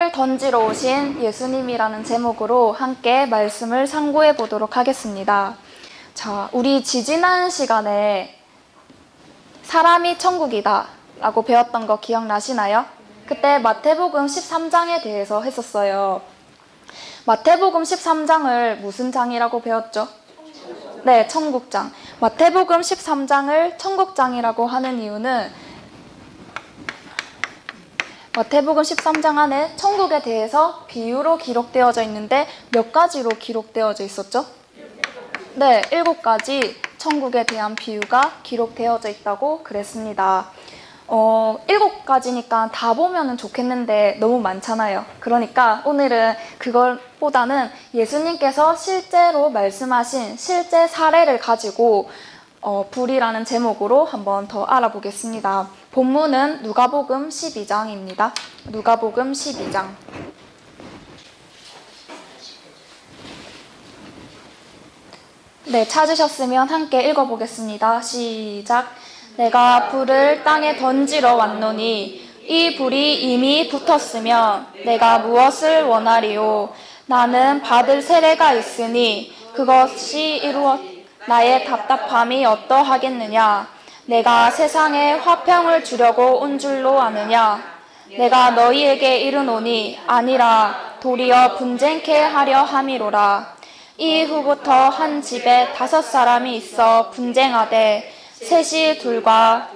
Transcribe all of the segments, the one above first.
불을 던지러 오신 예수님이라는 제목으로 함께 말씀을 상고해 보도록 하겠습니다. 자, 우리 지지난 시간에 사람이 천국이다 라고 배웠던 거 기억나시나요? 그때 마태복음 13장에 대해서 했었어요. 마태복음 13장을 무슨 장이라고 배웠죠? 네, 천국장. 마태복음 13장을 천국장이라고 하는 이유는 마태복음 13장 안에 천국에 대해서 비유로 기록되어져 있는데 몇 가지로 기록되어져 있었죠? 네, 7가지 천국에 대한 비유가 기록되어져 있다고 그랬습니다. 7가지니까 다 보면 좋겠는데 너무 많잖아요. 그러니까 오늘은 그것보다는 예수님께서 실제로 말씀하신 실제 사례를 가지고 불이라는 제목으로 한번 더 알아보겠습니다. 본문은 누가복음 12장입니다. 누가복음 12장. 네, 찾으셨으면 함께 읽어보겠습니다. 시작. 내가 불을 땅에 던지러 왔노니 이 불이 이미 붙었으면 내가 무엇을 원하리요? 나는 받을 세례가 있으니 그것이 이루어 나의 답답함이 어떠하겠느냐? 내가 세상에 화평을 주려고 온 줄로 아느냐? 내가 너희에게 이르노니 아니라 도리어 분쟁케 하려 함이로라. 이후부터 한 집에 5사람이 있어 분쟁하되 셋이 둘과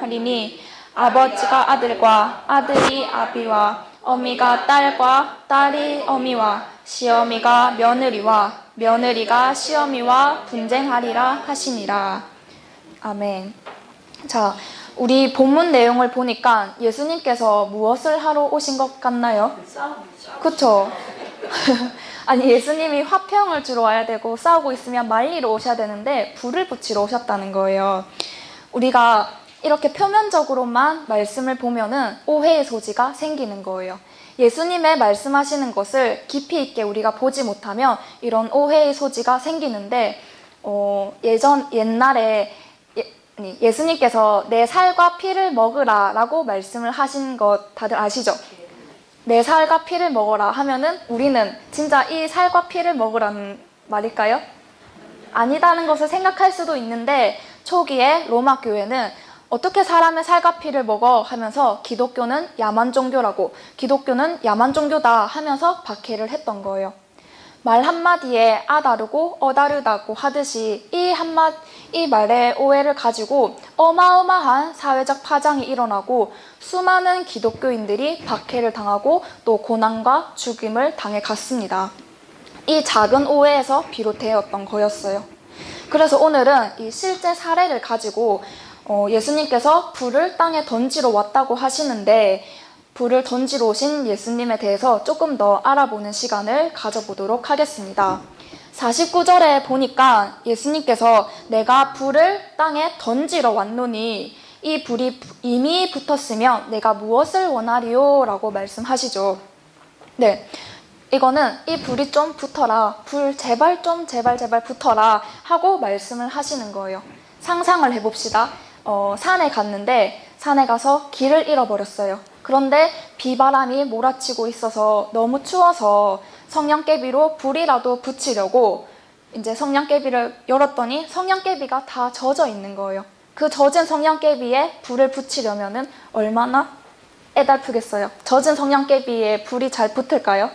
하리니 아버지가 아들과 아들이 아비와 어미가 딸과 딸이 어미와 시어미가 며느리와 며느리가 시어미와 분쟁하리라 하시니라. 아멘. 자, 우리 본문 내용을 보니까 예수님께서 무엇을 하러 오신 것 같나요? 그쵸? 아니, 예수님이 화평을 주러 와야 되고 싸우고 있으면 말리러 오셔야 되는데 불을 붙이러 오셨다는 거예요. 우리가 이렇게 표면적으로만 말씀을 보면은 오해의 소지가 생기는 거예요. 예수님의 말씀하시는 것을 깊이 있게 우리가 보지 못하면 이런 오해의 소지가 생기는데 옛날에 예수님께서 내 살과 피를 먹으라 라고 말씀을 하신 것 다들 아시죠? 내 살과 피를 먹어라 하면은 우리는 진짜 이 살과 피를 먹으라는 말일까요? 아니다는 것을 생각할 수도 있는데 초기에 로마 교회는 어떻게 사람의 살과 피를 먹어 하면서 기독교는 야만 종교라고, 기독교는 야만 종교다 하면서 박해를 했던 거예요. 말 한마디에 아 다르고 어 다르다고 하듯이 이 말의 오해를 가지고 어마어마한 사회적 파장이 일어나고 수많은 기독교인들이 박해를 당하고 또 고난과 죽임을 당해 갔습니다. 이 작은 오해에서 비롯되었던 거였어요. 그래서 오늘은 이 실제 사례를 가지고 예수님께서 불을 땅에 던지러 왔다고 하시는데 불을 던지러 오신 예수님에 대해서 조금 더 알아보는 시간을 가져보도록 하겠습니다. 49절에 보니까 예수님께서 내가 불을 땅에 던지러 왔노니 이 불이 이미 붙었으면 내가 무엇을 원하리요? 라고 말씀하시죠. 네, 이거는 이 불이 좀 붙어라, 불 제발 붙어라 하고 말씀을 하시는 거예요. 상상을 해봅시다. 산에 갔는데 산에 가서 길을 잃어버렸어요. 그런데 비바람이 몰아치고 있어서 너무 추워서 성냥개비로 불이라도 붙이려고 이제 성냥개비를 열었더니 성냥개비가 다 젖어 있는 거예요. 그 젖은 성냥개비에 불을 붙이려면은 얼마나 애달프겠어요. 젖은 성냥개비에 불이 잘 붙을까요?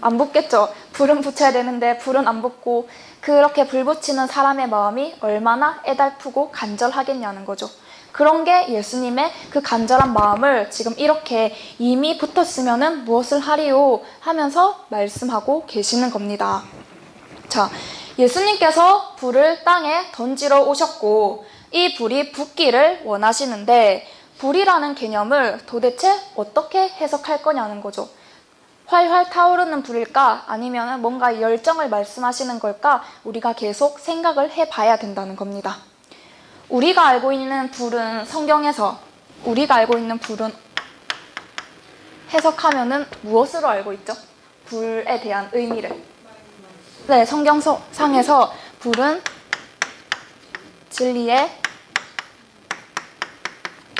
안 붙겠죠. 불은 붙여야 되는데 불은 안 붙고 그렇게 불 붙이는 사람의 마음이 얼마나 애달프고 간절하겠냐는 거죠. 그런 게 예수님의 그 간절한 마음을 지금 이렇게 이미 붙었으면은 무엇을 하리요 하면서 말씀하고 계시는 겁니다. 자, 예수님께서 불을 땅에 던지러 오셨고 이 불이 붙기를 원하시는데 불이라는 개념을 도대체 어떻게 해석할 거냐는 거죠. 활활 타오르는 불일까? 아니면 뭔가 열정을 말씀하시는 걸까? 우리가 계속 생각을 해봐야 된다는 겁니다. 우리가 알고 있는 불은 성경에서 우리가 알고 있는 불은 해석하면은 무엇으로 알고 있죠? 불에 대한 의미를. 네, 성경상에서 불은 진리의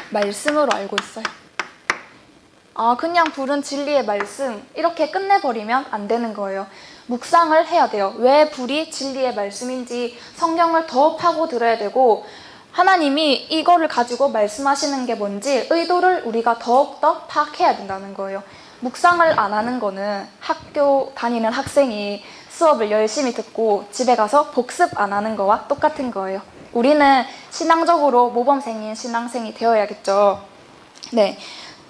말씀으로 알고 있어요. 그냥 불은 진리의 말씀 이렇게 끝내버리면 안 되는 거예요. 묵상을 해야 돼요. 왜 불이 진리의 말씀인지 성경을 더 파고들어야 되고 하나님이 이거를 가지고 말씀하시는 게 뭔지 의도를 우리가 더욱더 파악해야 된다는 거예요. 묵상을 안 하는 거는 학교 다니는 학생이 수업을 열심히 듣고 집에 가서 복습 안 하는 거와 똑같은 거예요. 우리는 신앙적으로 모범생인 신앙생이 되어야겠죠. 네.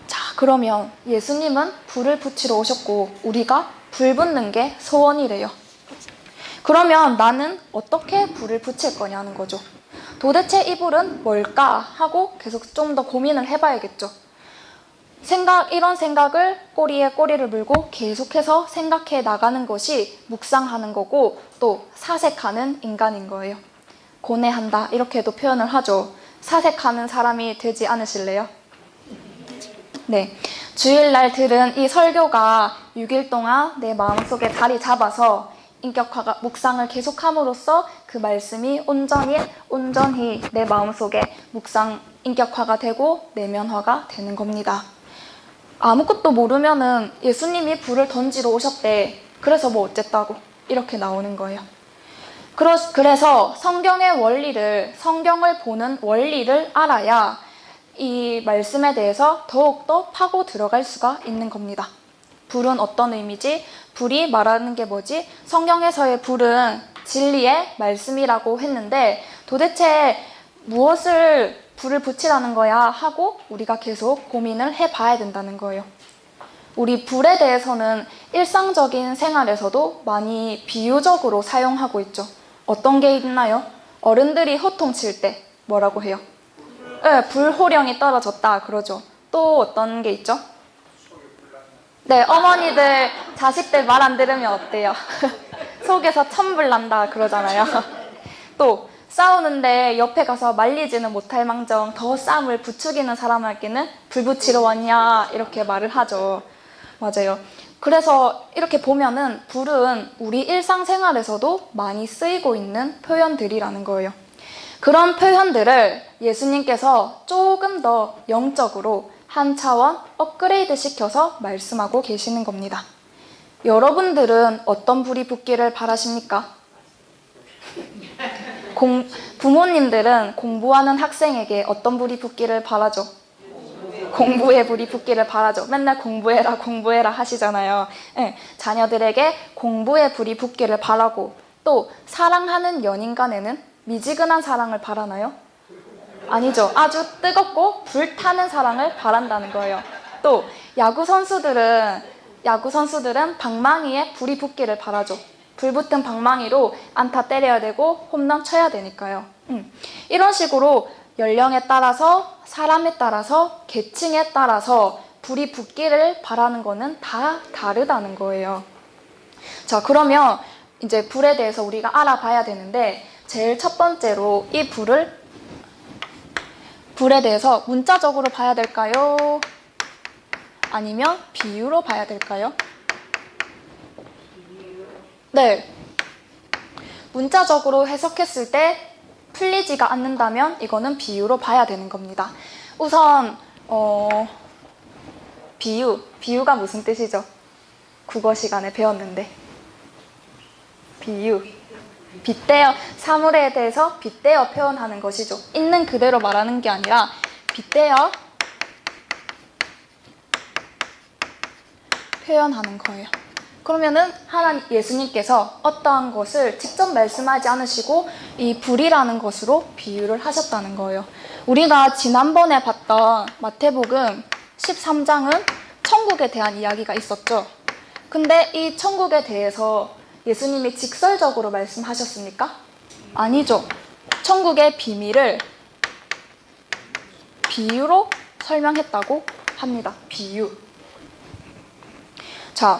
자, 그러면 예수님은 불을 붙이러 오셨고 우리가 불 붙는 게 소원이래요. 그러면 나는 어떻게 불을 붙일 거냐는 거죠. 도대체 이 불은 뭘까 하고 계속 좀 더 고민을 해봐야겠죠. 이런 생각을 꼬리에 꼬리를 물고 계속해서 생각해 나가는 것이 묵상하는 거고 또 사색하는 인간인 거예요. 고뇌한다 이렇게도 표현을 하죠. 사색하는 사람이 되지 않으실래요? 네, 주일날 들은 이 설교가 6일 동안 내 마음속에 자리 잡아서 인격화가 묵상을 계속함으로써 그 말씀이 온전히 내 마음속에 묵상 인격화가 되고 내면화가 되는 겁니다. 아무것도 모르면은 예수님이 불을 던지러 오셨대. 그래서 뭐 어쨌다고 이렇게 나오는 거예요. 그래서 성경을 보는 원리를 알아야 이 말씀에 대해서 더욱더 파고 들어갈 수가 있는 겁니다. 불은 어떤 의미지? 불이 말하는 게 뭐지? 성경에서의 불은 진리의 말씀이라고 했는데 도대체 무엇을 불을 붙이라는 거야 하고 우리가 계속 고민을 해봐야 된다는 거예요. 우리 불에 대해서는 일상적인 생활에서도 많이 비유적으로 사용하고 있죠. 어떤 게 있나요? 어른들이 호통칠 때 뭐라고 해요? 네, 불호령이 떨어졌다 그러죠. 또 어떤 게 있죠? 네, 어머니들 자식들 말 안 들으면 어때요? 속에서 천불 난다 그러잖아요. 또 싸우는데 옆에 가서 말리지는 못할 망정 더 싸움을 부추기는 사람에게는 불 붙이러 왔냐 이렇게 말을 하죠. 맞아요. 그래서 이렇게 보면은 불은 우리 일상생활에서도 많이 쓰이고 있는 표현들이라는 거예요. 그런 표현들을 예수님께서 조금 더 영적으로 한 차원 업그레이드 시켜서 말씀하고 계시는 겁니다. 여러분들은 어떤 불이 붙기를 바라십니까? 부모님들은 공부하는 학생에게 어떤 불이 붙기를 바라죠? 공부의 불이 붙기를 바라죠. 맨날 공부해라 하시잖아요. 네, 자녀들에게 공부의 불이 붙기를 바라고 또 사랑하는 연인 간에는 미지근한 사랑을 바라나요? 아니죠. 아주 뜨겁고 불타는 사랑을 바란다는 거예요. 또 야구 선수들은 방망이에 불이 붙기를 바라죠. 불붙은 방망이로 안타 때려야 되고 홈런 쳐야 되니까요. 이런 식으로 연령에 따라서 사람에 따라서 계층에 따라서 불이 붙기를 바라는 거는 다 다르다는 거예요. 자, 그러면 이제 불에 대해서 우리가 알아봐야 되는데 제일 첫 번째로 이 불에 대해서 문자적으로 봐야 될까요? 아니면 비유로 봐야 될까요? 네. 문자적으로 해석했을 때 풀리지가 않는다면 이거는 비유로 봐야 되는 겁니다. 우선 비유가 무슨 뜻이죠? 국어 시간에 배웠는데 비유 빗대어 사물에 대해서 빗대어 표현하는 것이죠. 있는 그대로 말하는 게 아니라 빗대어 표현하는 거예요. 그러면은 예수님께서 어떠한 것을 직접 말씀하지 않으시고 이 불이라는 것으로 비유를 하셨다는 거예요. 우리가 지난번에 봤던 마태복음 13장은 천국에 대한 이야기가 있었죠. 근데 이 천국에 대해서 예수님이 직설적으로 말씀하셨습니까? 아니죠. 천국의 비밀을 비유로 설명했다고 합니다. 비유. 자,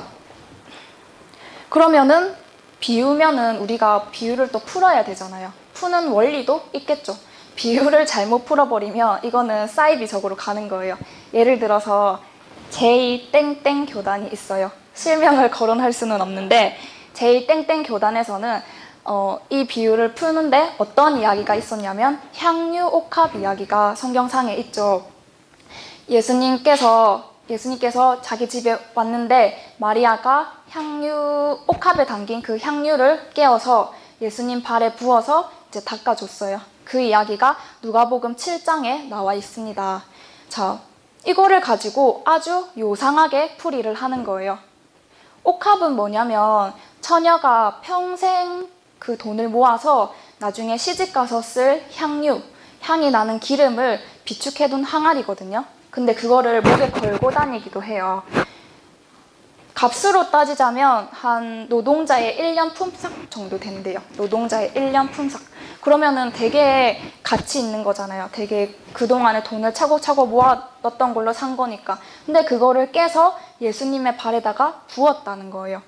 그러면은 비유면은 우리가 비유를 또 풀어야 되잖아요. 푸는 원리도 있겠죠. 비유를 잘못 풀어버리면 이거는 사이비적으로 가는 거예요. 예를 들어서 제2땡땡 교단이 있어요. 실명을 거론할 수는 없는데 제2땡땡 교단에서는 이 비유를 푸는데 어떤 이야기가 있었냐면 향유옥합 이야기가 성경상에 있죠. 예수님께서 예수님께서 자기 집에 왔는데 마리아가 옥합에 담긴 그 향유를 깨어서 예수님 발에 부어서 이제 닦아줬어요. 그 이야기가 누가복음 7장에 나와 있습니다. 자, 이거를 가지고 아주 요상하게 풀이를 하는 거예요. 옥합은 뭐냐면 처녀가 평생 그 돈을 모아서 나중에 시집가서 쓸 향이 나는 기름을 비축해둔 항아리거든요. 근데 그거를 목에 걸고 다니기도 해요. 값으로 따지자면 한 노동자의 1년 품삯 정도 된대요. 노동자의 1년 품삯. 그러면은 되게 가치 있는 거잖아요. 되게 그동안에 돈을 차곡차곡 모아뒀던 걸로 산 거니까. 근데 그거를 깨서 예수님의 발에다가 부었다는 거예요.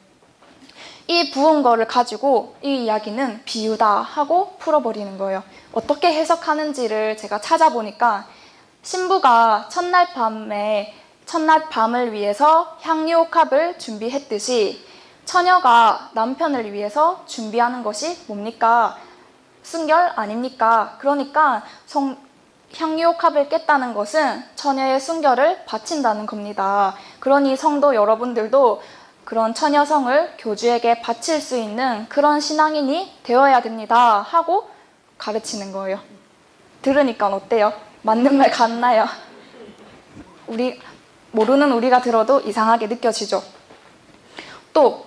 이 부은 거를 가지고 이 이야기는 비유다 하고 풀어버리는 거예요. 어떻게 해석하는지를 제가 찾아보니까 신부가 첫날 밤을 위해서 향유옥합을 준비했듯이 처녀가 남편을 위해서 준비하는 것이 뭡니까? 순결 아닙니까? 그러니까 향유옥합을 깼다는 것은 처녀의 순결을 바친다는 겁니다. 그러니 성도 여러분들도 그런 처녀성을 교주에게 바칠 수 있는 그런 신앙인이 되어야 됩니다 하고 가르치는 거예요. 들으니까 어때요? 맞는 말 같나요? 모르는 우리가 들어도 이상하게 느껴지죠. 또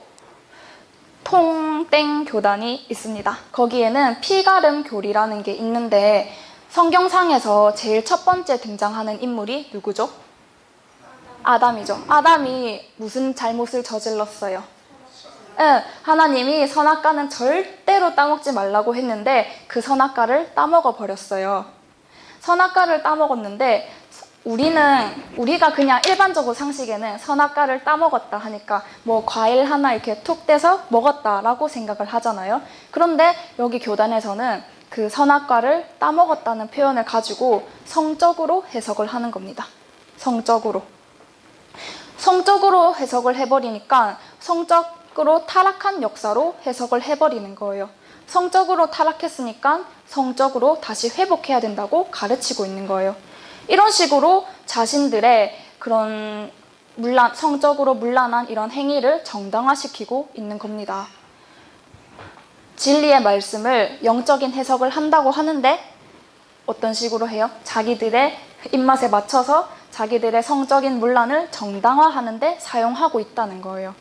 통땡 교단이 있습니다. 거기에는 피가름 교리라는 게 있는데 성경상에서 제일 첫 번째 등장하는 인물이 누구죠? 아담이죠. 아담이 무슨 잘못을 저질렀어요? 하나님이 선악과는 절대로 따먹지 말라고 했는데 그 선악과를 따먹어 버렸어요. 선악과를 따먹었는데 우리가 그냥 일반적으로 상식에는 선악과를 따먹었다 하니까 뭐 과일 하나 이렇게 툭 떼서 먹었다라고 생각을 하잖아요. 그런데 여기 교단에서는 그 선악과를 따먹었다는 표현을 가지고 성적으로 해석을 하는 겁니다. 성적으로 해석을 해버리니까 성적으로 타락한 역사로 해석을 해버리는 거예요. 성적으로 타락했으니까 성적으로 다시 회복해야 된다고 가르치고 있는 거예요. 이런 식으로 자신들의 그런 성적으로 문란한 이런 행위를 정당화시키고 있는 겁니다. 진리의 말씀을 영적인 해석을 한다고 하는데 어떤 식으로 해요? 자기들의 입맛에 맞춰서 자기들의 성적인 문란을 정당화하는 데 사용하고 있다는 거예요.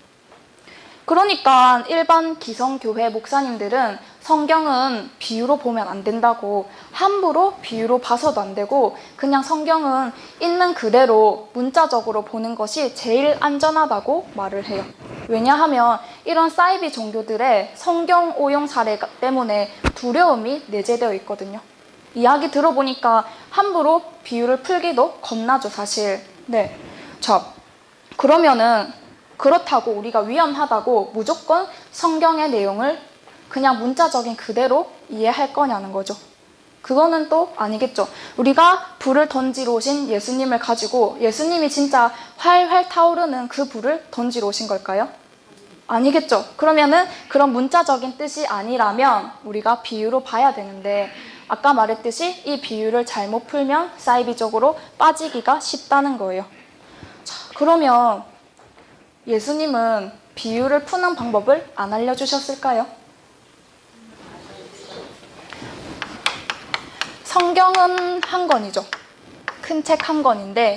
그러니까 일반 기성교회 목사님들은 성경은 비유로 보면 안 된다고, 함부로 비유로 봐서도 안 되고 그냥 성경은 있는 그대로 문자적으로 보는 것이 제일 안전하다고 말을 해요. 왜냐하면 이런 사이비 종교들의 성경 오용 사례 때문에 두려움이 내재되어 있거든요. 이야기 들어보니까 함부로 비유를 풀기도 겁나죠, 사실. 네. 자, 그러면은 그렇다고 우리가 위험하다고 무조건 성경의 내용을 그냥 문자적인 그대로 이해할 거냐는 거죠. 그거는 또 아니겠죠. 우리가 불을 던지러 오신 예수님을 가지고 예수님이 진짜 활활 타오르는 그 불을 던지러 오신 걸까요? 아니겠죠. 그러면은 그런 문자적인 뜻이 아니라면 우리가 비유로 봐야 되는데 아까 말했듯이 이 비유를 잘못 풀면 사이비적으로 빠지기가 쉽다는 거예요. 자, 그러면 예수님은 비유를 푸는 방법을 안 알려주셨을까요? 성경은 한 권이죠. 큰 책 한 권인데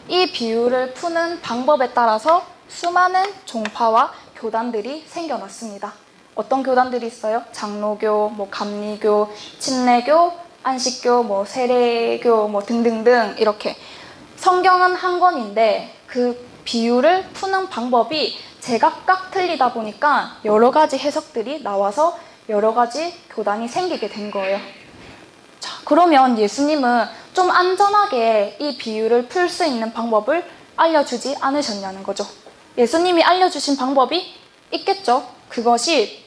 이 비유를 푸는 방법에 따라서 수많은 종파와 교단들이 생겨났습니다. 어떤 교단들이 있어요? 장로교, 감리교, 침례교, 안식교, 세례교 등등등 이렇게. 성경은 한 권인데 그 비유를 푸는 방법이 제각각 틀리다 보니까 여러 가지 해석들이 나와서 여러 가지 교단이 생기게 된 거예요. 자, 그러면 예수님은 좀 안전하게 이 비유를 풀 수 있는 방법을 알려주지 않으셨냐는 거죠. 예수님이 알려주신 방법이 있겠죠. 그것이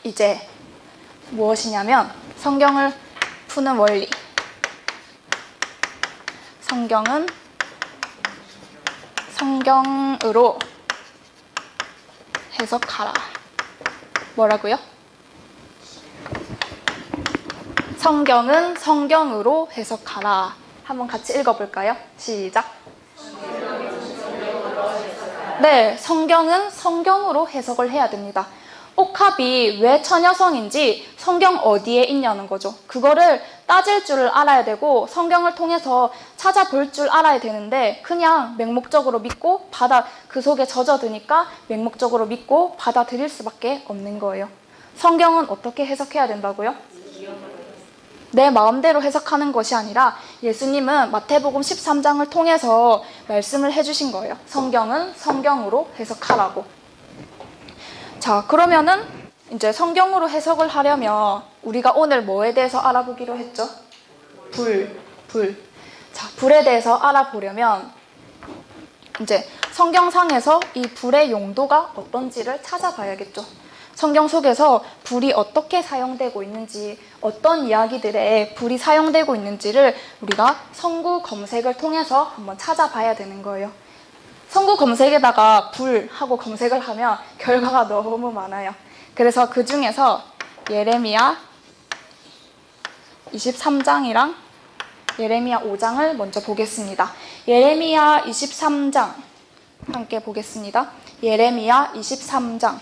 이제 무엇이냐면 성경을 푸는 원리. 성경은 성경으로 해석하라. 뭐라고요? 성경은 성경으로 해석하라. 한번 같이 읽어볼까요? 시작. 네, 성경은 성경으로 해석을 해야 됩니다. 옥합이 왜 처녀성인지 성경 어디에 있냐는 거죠. 그거를 따질 줄 알아야 되고 성경을 통해서 찾아볼 줄 알아야 되는데 그냥 맹목적으로 믿고 그 속에 젖어드니까 맹목적으로 믿고 받아들일 수밖에 없는 거예요. 성경은 어떻게 해석해야 된다고요? 내 마음대로 해석하는 것이 아니라 예수님은 마태복음 13장을 통해서 말씀을 해주신 거예요. 성경은 성경으로 해석하라고. 자, 그러면은 이제 성경으로 해석을 하려면 우리가 오늘 뭐에 대해서 알아보기로 했죠? 불. 자, 불에 대해서 알아보려면 이제 성경상에서 이 불의 용도가 어떤지를 찾아봐야겠죠. 성경 속에서 불이 어떻게 사용되고 있는지, 어떤 이야기들에 불이 사용되고 있는지를 우리가 성구 검색을 통해서 한번 찾아봐야 되는 거예요. 성구 검색에다가 불 하고 검색을 하면 결과가 너무 많아요. 그래서 그 중에서 예레미야 23장이랑 예레미야 5장을 먼저 보겠습니다. 예레미야 23장 함께 보겠습니다. 예레미야 23장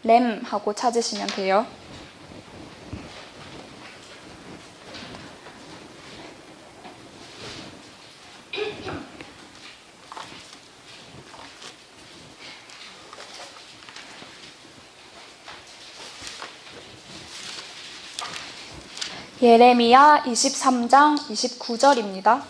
램 하고 찾으시면 돼요. 예레미야 23장 29절입니다.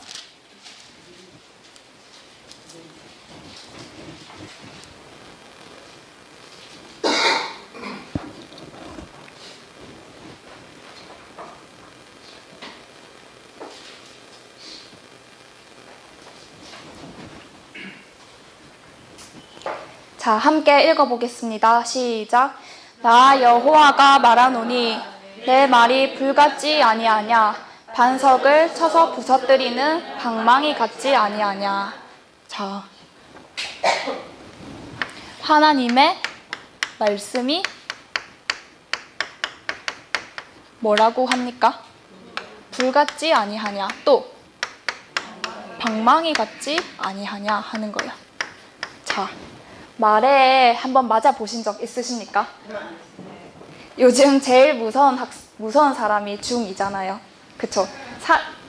자, 함께 읽어보겠습니다. 시작. 나 여호와가 말하노니 내 말이 불같지 아니하냐, 반석을 쳐서 부서뜨리는 방망이 같지 아니하냐. 자, 하나님의 말씀이 뭐라고 합니까? 불같지 아니하냐, 또 방망이 같지 아니하냐 하는 거예요. 자, 말에 한번 맞아보신 적 있으십니까? 요즘 제일 무서운 사람이 중2잖아요. 그쵸?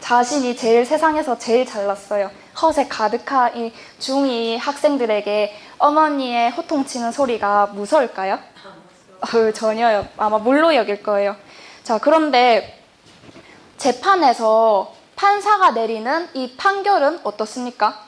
자신이 제일 세상에서 제일 잘났어요. 허세 가득한 이 중2 학생들에게 어머니의 호통치는 소리가 무서울까요? 전혀요. 아마 물로 여길 거예요. 자, 그런데 재판에서 판사가 내리는 이 판결은 어떻습니까?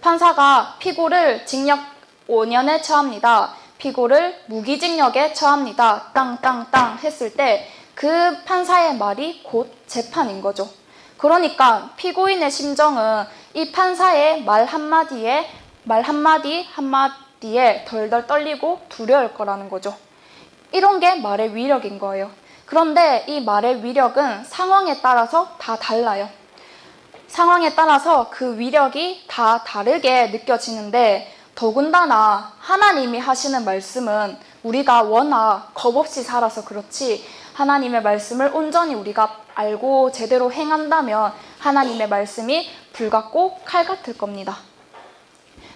판사가 피고를 징역 5년에 처합니다. 피고를 무기징역에 처합니다. 땅땅땅 했을 때 그 판사의 말이 곧 재판인 거죠. 그러니까 피고인의 심정은 이 판사의 말 한마디에 덜덜 떨리고 두려울 거라는 거죠. 이런 게 말의 위력인 거예요. 그런데 이 말의 위력은 상황에 따라서 다 달라요. 상황에 따라서 그 위력이 다 다르게 느껴지는데 더군다나 하나님이 하시는 말씀은 우리가 워낙 겁없이 살아서 그렇지 하나님의 말씀을 온전히 우리가 알고 제대로 행한다면 하나님의 말씀이 불 같고 칼 같을 겁니다.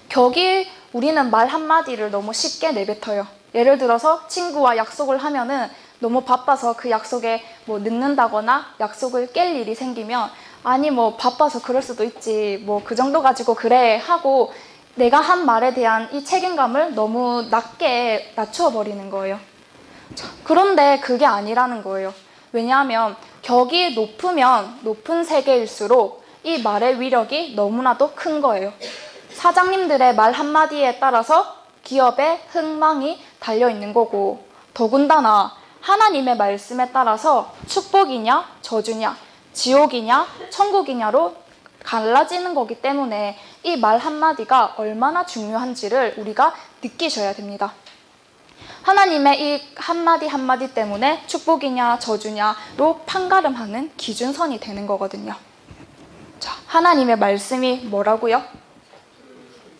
격이 우리는 말 한마디를 너무 쉽게 내뱉어요. 예를 들어서 친구와 약속을 하면은 너무 바빠서 그 약속에 뭐 늦는다거나 약속을 깰 일이 생기면 아니 뭐 바빠서 그럴 수도 있지 뭐 그 정도 가지고 그래 하고 내가 한 말에 대한 이 책임감을 너무 낮게 낮추어 버리는 거예요. 그런데 그게 아니라는 거예요. 왜냐하면 격이 높으면 높은 세계일수록 이 말의 위력이 너무나도 큰 거예요. 사장님들의 말 한마디에 따라서 기업의 흥망이 달려있는 거고 더군다나 하나님의 말씀에 따라서 축복이냐 저주냐 지옥이냐 천국이냐로 갈라지는 거기 때문에 이 말 한마디가 얼마나 중요한지를 우리가 느끼셔야 됩니다. 하나님의 이 한마디 한마디 때문에 축복이냐 저주냐로 판가름하는 기준선이 되는 거거든요. 자, 하나님의 말씀이 뭐라고요?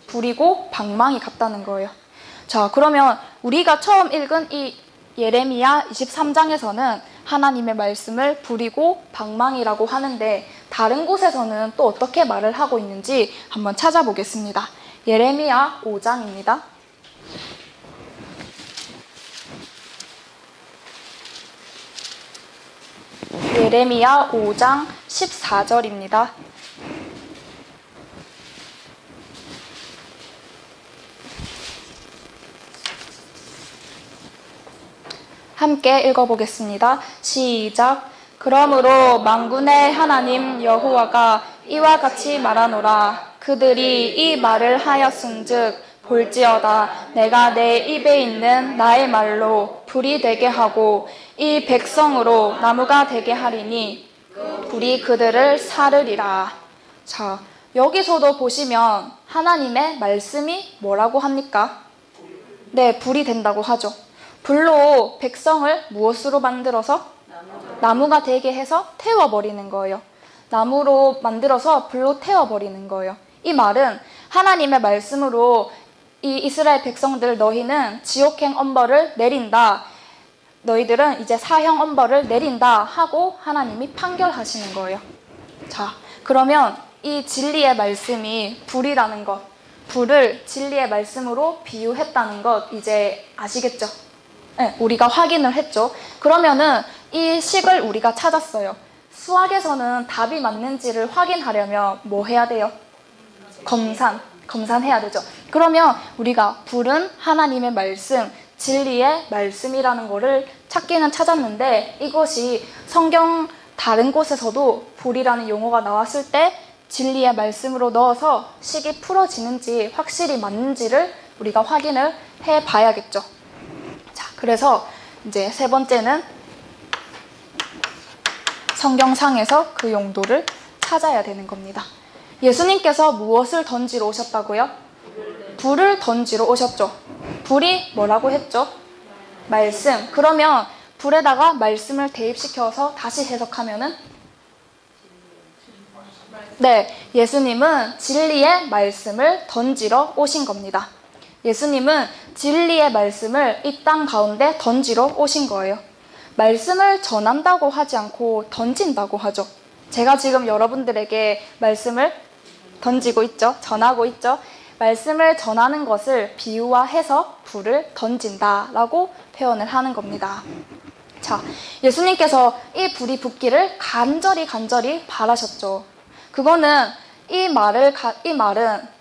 불이고 방망이 같다는 거예요. 자, 그러면 우리가 처음 읽은 이 예레미야 23장에서는 하나님의 말씀을 불이고 방망이라고 하는데 다른 곳에서는 또 어떻게 말을 하고 있는지 한번 찾아보겠습니다. 예레미야 5장입니다. 예레미야 5장 14절입니다. 함께 읽어보겠습니다. 시작. 그러므로 만군의 하나님 여호와가 이와 같이 말하노라. 그들이 이 말을 하였은즉 볼지어다 내가 내 입에 있는 나의 말로 불이 되게 하고 이 백성으로 나무가 되게 하리니 불이 그들을 사르리라. 자, 여기서도 보시면 하나님의 말씀이 뭐라고 합니까? 네, 불이 된다고 하죠. 불로 백성을 무엇으로 만들어서? 나무가 되게 해서 태워버리는 거예요. 나무로 만들어서 불로 태워버리는 거예요. 이 말은 하나님의 말씀으로 이 이스라엘 백성들 너희는 지옥행 엄벌을 내린다. 너희들은 이제 사형 엄벌을 내린다 하고 하나님이 판결하시는 거예요. 자, 그러면 이 진리의 말씀이 불이라는 것, 불을 진리의 말씀으로 비유했다는 것 이제 아시겠죠? 네, 우리가 확인을 했죠. 그러면은 이 식을 우리가 찾았어요. 수학에서는 답이 맞는지를 확인하려면 뭐 해야 돼요? 검산해야 되죠. 그러면 우리가 불은 하나님의 말씀, 진리의 말씀이라는 거를 찾기는 찾았는데 이것이 성경 다른 곳에서도 불이라는 용어가 나왔을 때 진리의 말씀으로 넣어서 식이 풀어지는지 확실히 맞는지를 우리가 확인을 해봐야겠죠. 자, 그래서 이제 세 번째는 성경상에서 그 용도를 찾아야 되는 겁니다. 예수님께서 무엇을 던지러 오셨다고요? 불을 던지러 오셨죠. 불이 뭐라고 했죠? 말씀. 그러면 불에다가 말씀을 대입시켜서 다시 해석하면은 네, 예수님은 진리의 말씀을 던지러 오신 겁니다. 예수님은 진리의 말씀을 이 땅 가운데 던지러 오신 거예요. 말씀을 전한다고 하지 않고 던진다고 하죠. 제가 지금 여러분들에게 말씀을 던지고 있죠. 전하고 있죠. 말씀을 전하는 것을 비유화해서 불을 던진다라고 표현을 하는 겁니다. 자, 예수님께서 이 불이 붙기를 간절히 바라셨죠. 그거는 이 말은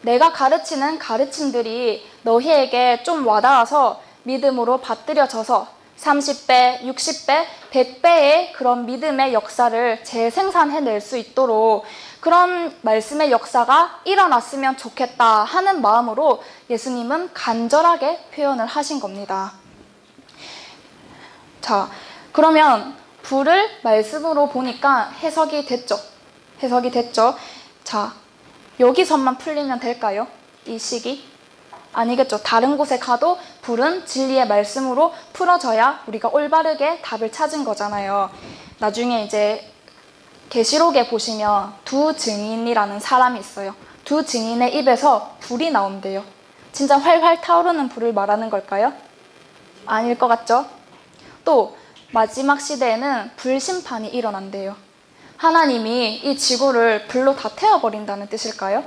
내가 가르치는 가르침들이 너희에게 좀 와닿아서 믿음으로 받들여져서 30배, 60배, 100배의 그런 믿음의 역사를 재생산해낼 수 있도록 그런 말씀의 역사가 일어났으면 좋겠다 하는 마음으로 예수님은 간절하게 표현을 하신 겁니다. 자, 그러면 불을 말씀으로 보니까 해석이 됐죠. 자, 여기서만 풀리면 될까요? 이 식이? 아니겠죠. 다른 곳에 가도 불은 진리의 말씀으로 풀어져야 우리가 올바르게 답을 찾은 거잖아요. 나중에 이제 계시록에 보시면 두 증인이라는 사람이 있어요. 두 증인의 입에서 불이 나온대요. 진짜 활활 타오르는 불을 말하는 걸까요? 아닐 것 같죠? 또 마지막 시대에는 불심판이 일어난대요. 하나님이 이 지구를 불로 다 태워버린다는 뜻일까요?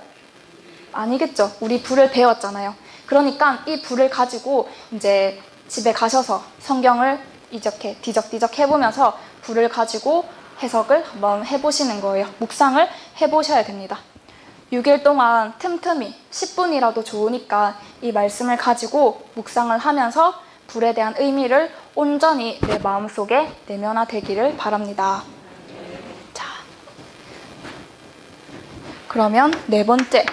아니겠죠. 우리 불을 배웠잖아요. 그러니까 이 불을 가지고 이제 집에 가셔서 성경을 이렇게 뒤적뒤적 해보면서 불을 가지고 해석을 한번 해보시는 거예요. 묵상을 해보셔야 됩니다. 6일 동안 틈틈이 10분이라도 좋으니까 이 말씀을 가지고 묵상을 하면서 불에 대한 의미를 온전히 내 마음속에 내면화되기를 바랍니다. 자, 그러면 네 번째,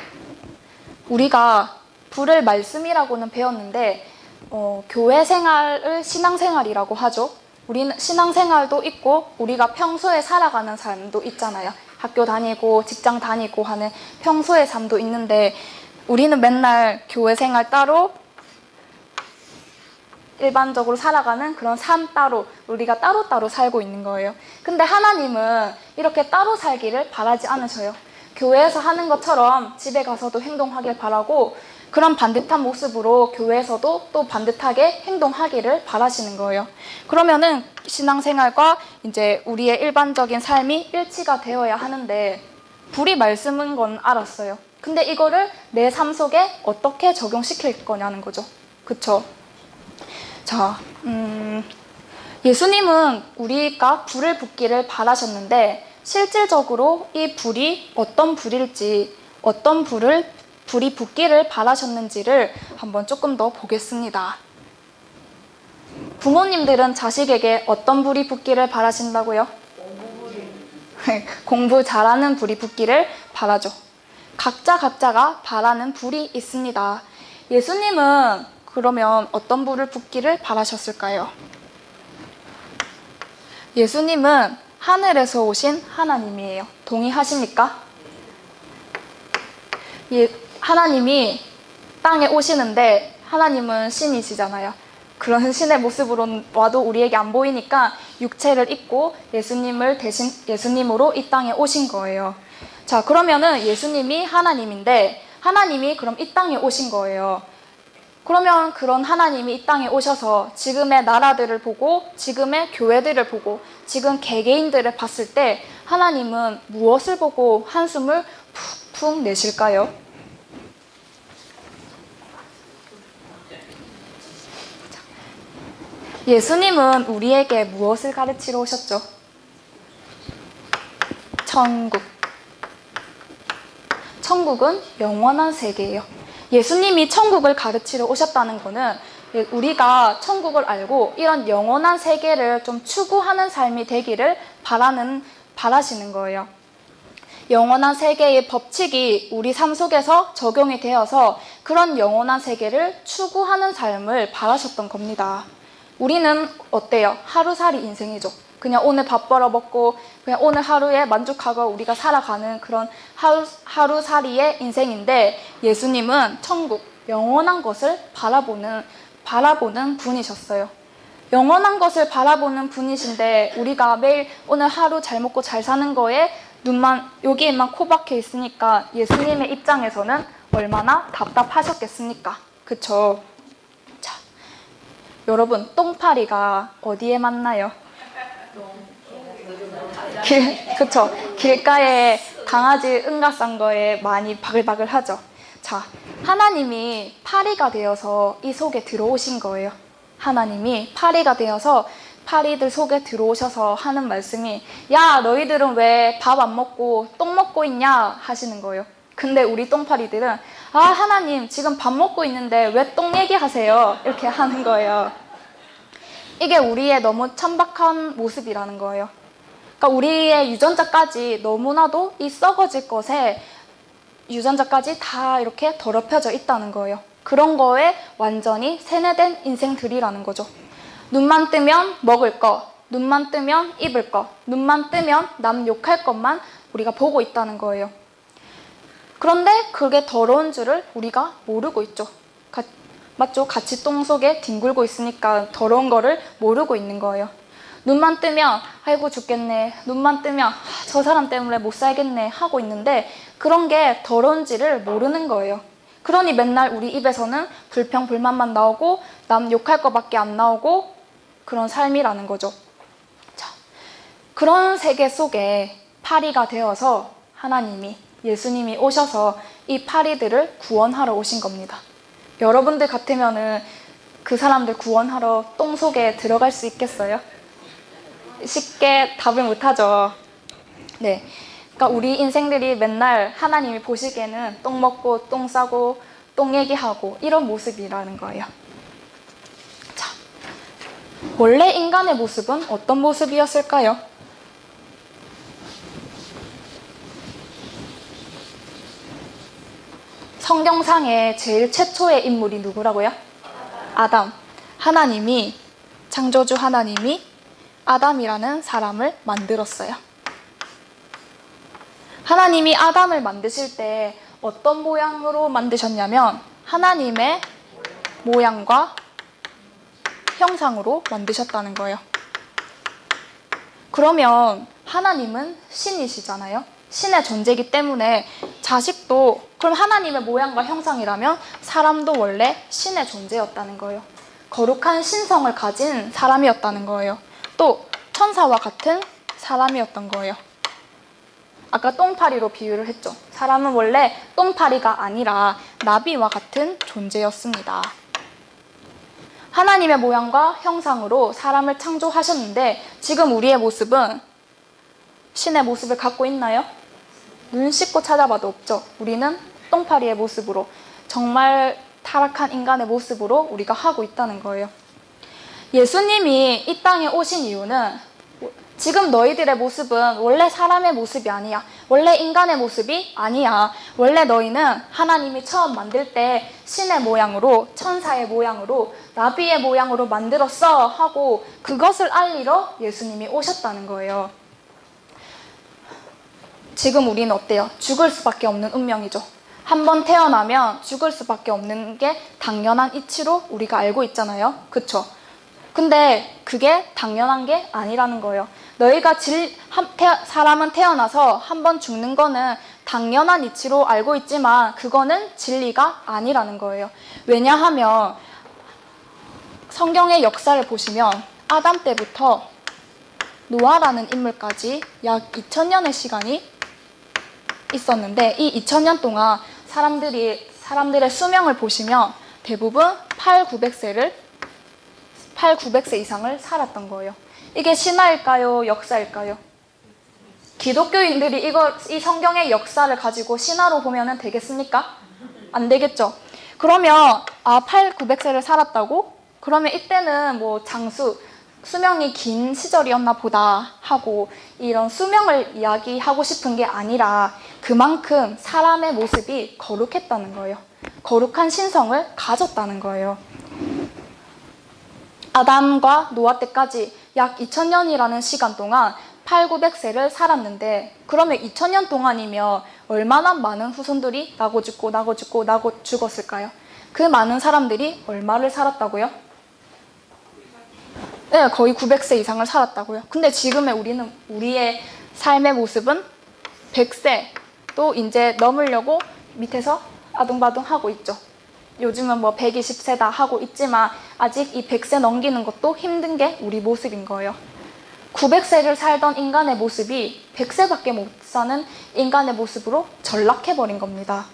우리가 불을 말씀이라고는 배웠는데 교회 생활을 신앙생활이라고 하죠. 우리는 신앙생활도 있고 우리가 평소에 살아가는 삶도 있잖아요. 학교 다니고 직장 다니고 하는 평소의 삶도 있는데 우리는 맨날 교회 생활 따로 일반적으로 살아가는 그런 삶 따로 우리가 따로따로 살고 있는 거예요. 근데 하나님은 이렇게 따로 살기를 바라지 않으셔요. 교회에서 하는 것처럼 집에 가서도 행동하길 바라고 그런 반듯한 모습으로 교회에서도 또 반듯하게 행동하기를 바라시는 거예요. 그러면은 신앙생활과 이제 우리의 일반적인 삶이 일치가 되어야 하는데 불이 말씀인 건 알았어요. 근데 이거를 내 삶 속에 어떻게 적용시킬 거냐는 거죠. 그쵸? 자, 예수님은 우리가 불을 붙기를 바라셨는데 실질적으로 이 불이 어떤 불일지, 어떤 불이 붙기를 바라셨는지를 한번 조금 더 보겠습니다. 부모님들은 자식에게 어떤 불이 붙기를 바라신다고요? 공부 잘하는 불이 붙기를 바라죠. 각자가 바라는 불이 있습니다. 예수님은 그러면 어떤 불을 붙기를 바라셨을까요? 예수님은 하늘에서 오신 하나님이에요. 동의하십니까? 하나님이 땅에 오시는데 하나님은 신이시잖아요. 그런 신의 모습으로 와도 우리에게 안 보이니까 육체를 입고 예수님으로 이 땅에 오신 거예요. 자, 그러면은 예수님이 하나님인데 하나님이 그럼 이 땅에 오신 거예요. 그러면 그런 하나님이 이 땅에 오셔서 지금의 나라들을 보고 지금의 교회들을 보고 지금 개개인들을 봤을 때 하나님은 무엇을 보고 한숨을 푹푹 내실까요? 예수님은 우리에게 무엇을 가르치러 오셨죠? 천국. 천국은 영원한 세계예요. 예수님이 천국을 가르치러 오셨다는 거는 우리가 천국을 알고 이런 영원한 세계를 좀 추구하는 삶이 되기를 바라시는 거예요. 영원한 세계의 법칙이 우리 삶 속에서 적용이 되어서 그런 영원한 세계를 추구하는 삶을 바라셨던 겁니다. 우리는 어때요? 하루살이 인생이죠. 그냥 오늘 밥 벌어 먹고 그냥 오늘 하루에 만족하고 우리가 살아가는 그런 하루살이의 인생인데 예수님은 천국, 영원한 것을 바라보는 분이셨어요. 영원한 것을 바라보는 분이신데 우리가 매일 오늘 하루 잘 먹고 잘 사는 거에 여기에만 코 박혀 있으니까 예수님의 입장에서는 얼마나 답답하셨겠습니까? 그쵸? 자, 여러분, 똥파리가 어디에 맞나요? 그쵸? 길가에 강아지 응가 싼 거에 많이 바글바글 하죠. 자, 하나님이 파리가 되어서 이 속에 들어오신 거예요. 하나님이 파리가 되어서 파리들 속에 들어오셔서 하는 말씀이 야, 너희들은 왜 밥 안 먹고 똥 먹고 있냐 하시는 거예요. 근데 우리 똥파리들은 아, 하나님 지금 밥 먹고 있는데 왜 똥 얘기하세요? 이렇게 하는 거예요. 이게 우리의 너무 천박한 모습이라는 거예요. 그러니까 우리의 유전자까지 너무나도 이 썩어질 것에 유전자까지 다 이렇게 더럽혀져 있다는 거예요. 그런 거에 완전히 세뇌된 인생들이라는 거죠. 눈만 뜨면 먹을 거, 눈만 뜨면 입을 거, 눈만 뜨면 남 욕할 것만 우리가 보고 있다는 거예요. 그런데 그게 더러운 줄을 우리가 모르고 있죠. 맞죠? 같이 똥 속에 뒹굴고 있으니까 더러운 거를 모르고 있는 거예요. 눈만 뜨면 아이고 죽겠네, 눈만 뜨면 저 사람 때문에 못 살겠네 하고 있는데 그런 게 더러운지를 모르는 거예요. 그러니 맨날 우리 입에서는 불평 불만만 나오고 남 욕할 거밖에 안 나오고 그런 삶이라는 거죠. 자, 그런 세계 속에 파리가 되어서 예수님이 오셔서 이 파리들을 구원하러 오신 겁니다. 여러분들 같으면은 그 사람들 구원하러 똥 속에 들어갈 수 있겠어요? 쉽게 답을 못하죠. 네, 그러니까 우리 인생들이 맨날 하나님이 보시기에는 똥 먹고 똥 싸고 똥 얘기하고 이런 모습이라는 거예요. 자, 원래 인간의 모습은 어떤 모습이었을까요? 성경상의 제일 최초의 인물이 누구라고요? 아담. 창조주 하나님이 아담이라는 사람을 만들었어요. 하나님이 아담을 만드실 때 어떤 모양으로 만드셨냐면 하나님의 모양과 형상으로 만드셨다는 거예요. 그러면 하나님은 신이시잖아요. 신의 존재이기 때문에 자식도 그럼 하나님의 모양과 형상이라면 사람도 원래 신의 존재였다는 거예요. 거룩한 신성을 가진 사람이었다는 거예요. 또 천사와 같은 사람이었던 거예요. 아까 똥파리로 비유를 했죠. 사람은 원래 똥파리가 아니라 나비와 같은 존재였습니다. 하나님의 모양과 형상으로 사람을 창조하셨는데 지금 우리의 모습은 신의 모습을 갖고 있나요? 눈 씻고 찾아봐도 없죠. 우리는 똥파리의 모습으로, 정말 타락한 인간의 모습으로 우리가 하고 있다는 거예요. 예수님이 이 땅에 오신 이유는 지금 너희들의 모습은 원래 사람의 모습이 아니야. 원래 인간의 모습이 아니야. 원래 너희는 하나님이 처음 만들 때 신의 모양으로, 천사의 모양으로, 나비의 모양으로 만들었어 하고 그것을 알리러 예수님이 오셨다는 거예요. 지금 우리는 어때요? 죽을 수밖에 없는 운명이죠. 한번 태어나면 죽을 수밖에 없는 게 당연한 이치로 우리가 알고 있잖아요. 그쵸? 근데 그게 당연한 게 아니라는 거예요. 너희가 사람은 태어나서 한번 죽는 거는 당연한 이치로 알고 있지만 그거는 진리가 아니라는 거예요. 왜냐하면 성경의 역사를 보시면 아담 때부터 노아라는 인물까지 약 2000년의 시간이 있었는데 이 2000년 동안 사람들의 수명을 보시면 대부분 800, 900세 이상을 살았던 거예요. 이게 신화일까요? 역사일까요? 기독교인들이 이 성경의 역사를 가지고 신화로 보면 되겠습니까? 안 되겠죠. 그러면 900세를 살았다고? 그러면 이때는 뭐 수명이 긴 시절이었나 보다 하고 이런 수명을 이야기하고 싶은 게 아니라 그만큼 사람의 모습이 거룩했다는 거예요. 거룩한 신성을 가졌다는 거예요. 아담과 노아 때까지 약 2000년이라는 시간 동안 900세를 살았는데 그러면 2000년 동안이면 얼마나 많은 후손들이 나고 죽었을까요? 그 많은 사람들이 얼마를 살았다고요? 네, 거의 900세 이상을 살았다고요. 근데 지금의 우리의 삶의 모습은 100세 또 이제 넘으려고 밑에서 아둥바둥 하고 있죠. 요즘은 뭐 120세다 하고 있지만 아직 이 100세 넘기는 것도 힘든 게 우리 모습인 거예요. 900세를 살던 인간의 모습이 100세밖에 못 사는 인간의 모습으로 전락해버린 겁니다.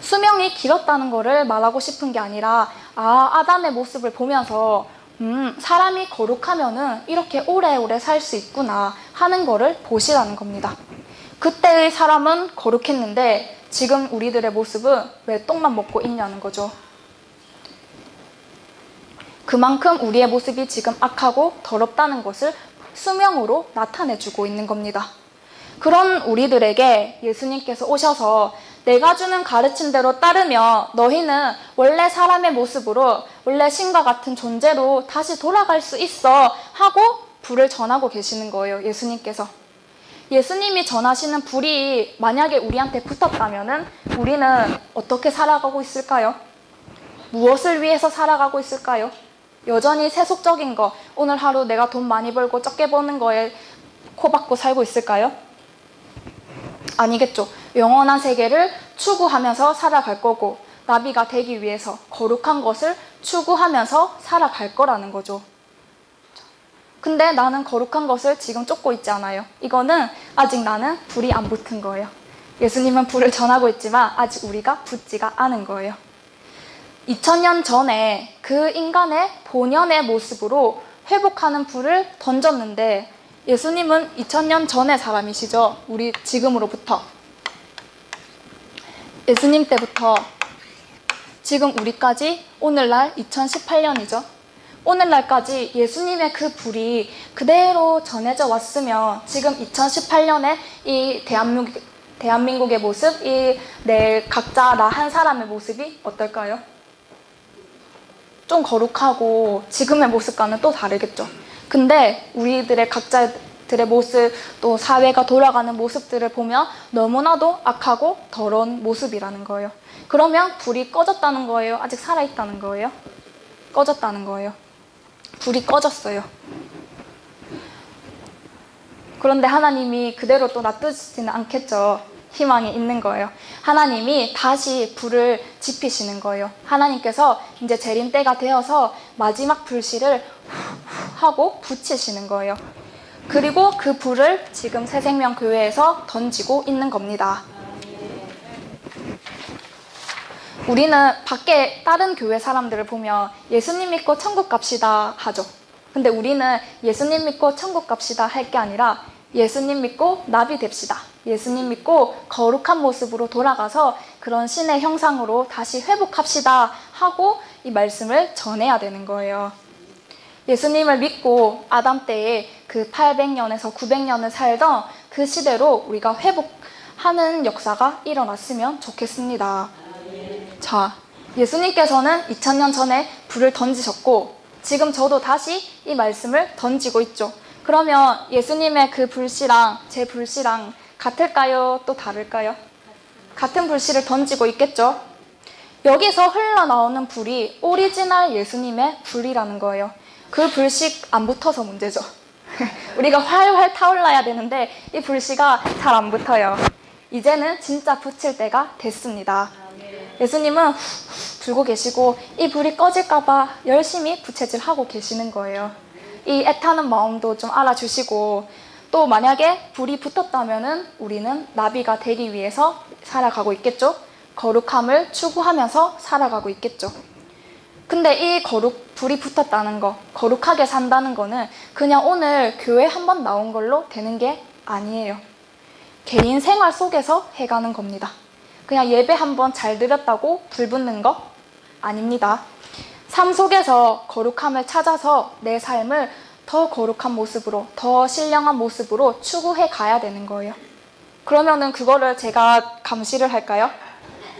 수명이 길었다는 거를 말하고 싶은 게 아니라 아담의 모습을 보면서 사람이 거룩하면은 이렇게 오래오래 살 수 있구나 하는 거를 보시라는 겁니다. 그때의 사람은 거룩했는데 지금 우리들의 모습은 왜 똥만 먹고 있냐는 거죠. 그만큼 우리의 모습이 지금 악하고 더럽다는 것을 수명으로 나타내주고 있는 겁니다. 그런 우리들에게 예수님께서 오셔서 내가 주는 가르침대로 따르면 너희는 원래 사람의 모습으로 원래 신과 같은 존재로 다시 돌아갈 수 있어 하고 불을 전하고 계시는 거예요. 예수님께서. 예수님이 전하시는 불이 만약에 우리한테 붙었다면 우리는 어떻게 살아가고 있을까요? 무엇을 위해서 살아가고 있을까요? 여전히 세속적인 거, 오늘 하루 내가 돈 많이 벌고 적게 버는 거에 코박고 살고 있을까요? 아니겠죠. 영원한 세계를 추구하면서 살아갈 거고 나비가 되기 위해서 거룩한 것을 추구하면서 살아갈 거라는 거죠. 근데 나는 거룩한 것을 지금 쫓고 있지 않아요. 이거는 아직 나는 불이 안 붙은 거예요. 예수님은 불을 전하고 있지만 아직 우리가 붙지가 않은 거예요. 2000년 전에 그 인간의 본연의 모습으로 회복하는 불을 던졌는데 예수님은 2000년 전의 사람이시죠. 우리 지금으로부터. 예수님 때부터 지금 우리까지 오늘날 2018년이죠. 오늘날까지 예수님의 그 불이 그대로 전해져 왔으면 지금 2018년에 이 대한민국의 모습, 내일 각자 나 한 사람의 모습이 어떨까요? 좀 거룩하고 지금의 모습과는 또 다르겠죠. 근데 우리들의 각자들의 모습, 또 사회가 돌아가는 모습들을 보면 너무나도 악하고 더러운 모습이라는 거예요. 그러면 불이 꺼졌다는 거예요? 아직 살아있다는 거예요? 꺼졌다는 거예요. 불이 꺼졌어요. 그런데 하나님이 그대로 또 놔두지는 않겠죠. 희망이 있는 거예요. 하나님이 다시 불을 지피시는 거예요. 하나님께서 이제 재림 때가 되어서 마지막 불씨를 하고 붙이시는 거예요. 그리고 그 불을 지금 새생명교회에서 던지고 있는 겁니다. 우리는 밖에 다른 교회 사람들을 보면 예수님 믿고 천국 갑시다 하죠. 근데 우리는 예수님 믿고 천국 갑시다 할 게 아니라 예수님 믿고 나비 됩시다. 예수님 믿고 거룩한 모습으로 돌아가서 그런 신의 형상으로 다시 회복합시다 하고 이 말씀을 전해야 되는 거예요. 예수님을 믿고 아담 때에 그 800년에서 900년을 살던 그 시대로 우리가 회복하는 역사가 일어났으면 좋겠습니다. 자, 예수님께서는 2000년 전에 불을 던지셨고 지금 저도 다시 이 말씀을 던지고 있죠. 그러면 예수님의 그 불씨랑 제 불씨랑 같을까요? 또 다를까요? 같은 불씨를 던지고 있겠죠. 여기서 흘러나오는 불이 오리지널 예수님의 불이라는 거예요. 그 불씨 안 붙어서 문제죠. 우리가 활활 타올라야 되는데 이 불씨가 잘 안 붙어요. 이제는 진짜 붙일 때가 됐습니다. 예수님은 불고 계시고 이 불이 꺼질까봐 열심히 부채질하고 계시는 거예요. 이 애타는 마음도 좀 알아주시고 또 만약에 불이 붙었다면 우리는 나비가 되기 위해서 살아가고 있겠죠. 거룩함을 추구하면서 살아가고 있겠죠. 근데 이 불이 붙었다는 거, 거룩하게 산다는 거는 그냥 오늘 교회 한번 나온 걸로 되는 게 아니에요. 개인 생활 속에서 해가는 겁니다. 그냥 예배 한번 잘 드렸다고 불 붙는 거 아닙니다. 삶 속에서 거룩함을 찾아서 내 삶을 더 거룩한 모습으로, 더 신령한 모습으로 추구해 가야 되는 거예요. 그러면은 그거를 제가 감시를 할까요?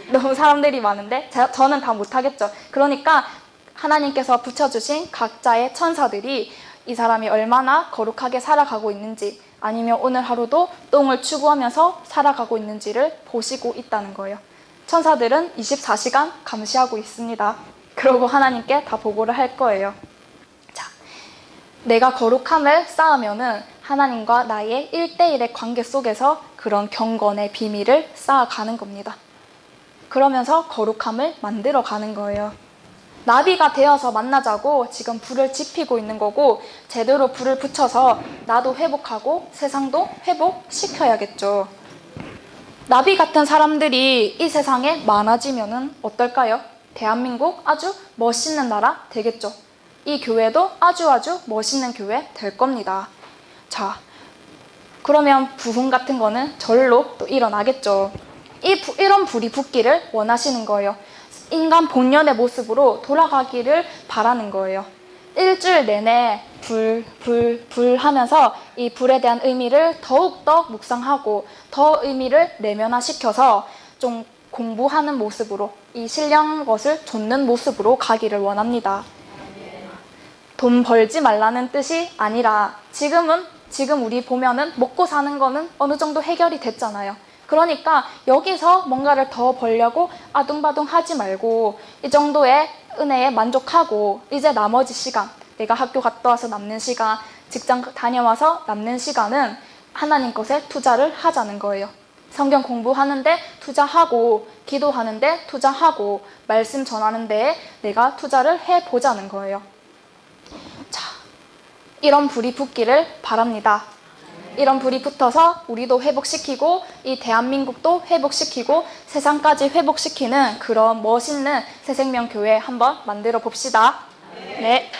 너무 사람들이 많은데 저는 다 못하겠죠. 그러니까 하나님께서 붙여주신 각자의 천사들이 이 사람이 얼마나 거룩하게 살아가고 있는지 아니면 오늘 하루도 똥을 추구하면서 살아가고 있는지를 보시고 있다는 거예요. 천사들은 24시간 감시하고 있습니다. 그러고 하나님께 다 보고를 할 거예요. 자, 내가 거룩함을 쌓으면은 하나님과 나의 1대1의 관계 속에서 그런 경건의 비밀을 쌓아가는 겁니다. 그러면서 거룩함을 만들어가는 거예요. 나비가 되어서 만나자고 지금 불을 지피고 있는 거고 제대로 불을 붙여서 나도 회복하고 세상도 회복시켜야겠죠. 나비 같은 사람들이 이 세상에 많아지면은 어떨까요? 대한민국 아주 멋있는 나라 되겠죠. 이 교회도 아주 멋있는 교회 될 겁니다. 자, 그러면 부흥 같은 거는 절로 또 일어나겠죠. 이런 불이 붙기를 원하시는 거예요. 인간 본연의 모습으로 돌아가기를 바라는 거예요. 일주일 내내 불 하면서 이 불에 대한 의미를 더욱더 묵상하고 더 의미를 내면화시켜서 좀 공부하는 모습으로 이 신령한 것을 좇는 모습으로 가기를 원합니다. 돈 벌지 말라는 뜻이 아니라 지금 우리 보면은 먹고 사는 거는 어느 정도 해결이 됐잖아요. 그러니까 여기서 뭔가를 더 벌려고 아둥바둥 하지 말고 이 정도의 은혜에 만족하고 이제 나머지 시간, 내가 학교 갔다 와서 남는 시간, 직장 다녀와서 남는 시간은 하나님 것에 투자를 하자는 거예요. 성경 공부하는데 투자하고 기도하는데 투자하고 말씀 전하는 데에 내가 투자를 해보자는 거예요. 자, 이런 불이 붙기를 바랍니다. 이런 불이 붙어서 우리도 회복시키고 이 대한민국도 회복시키고 세상까지 회복시키는 그런 멋있는 새생명교회 한번 만들어 봅시다. 네.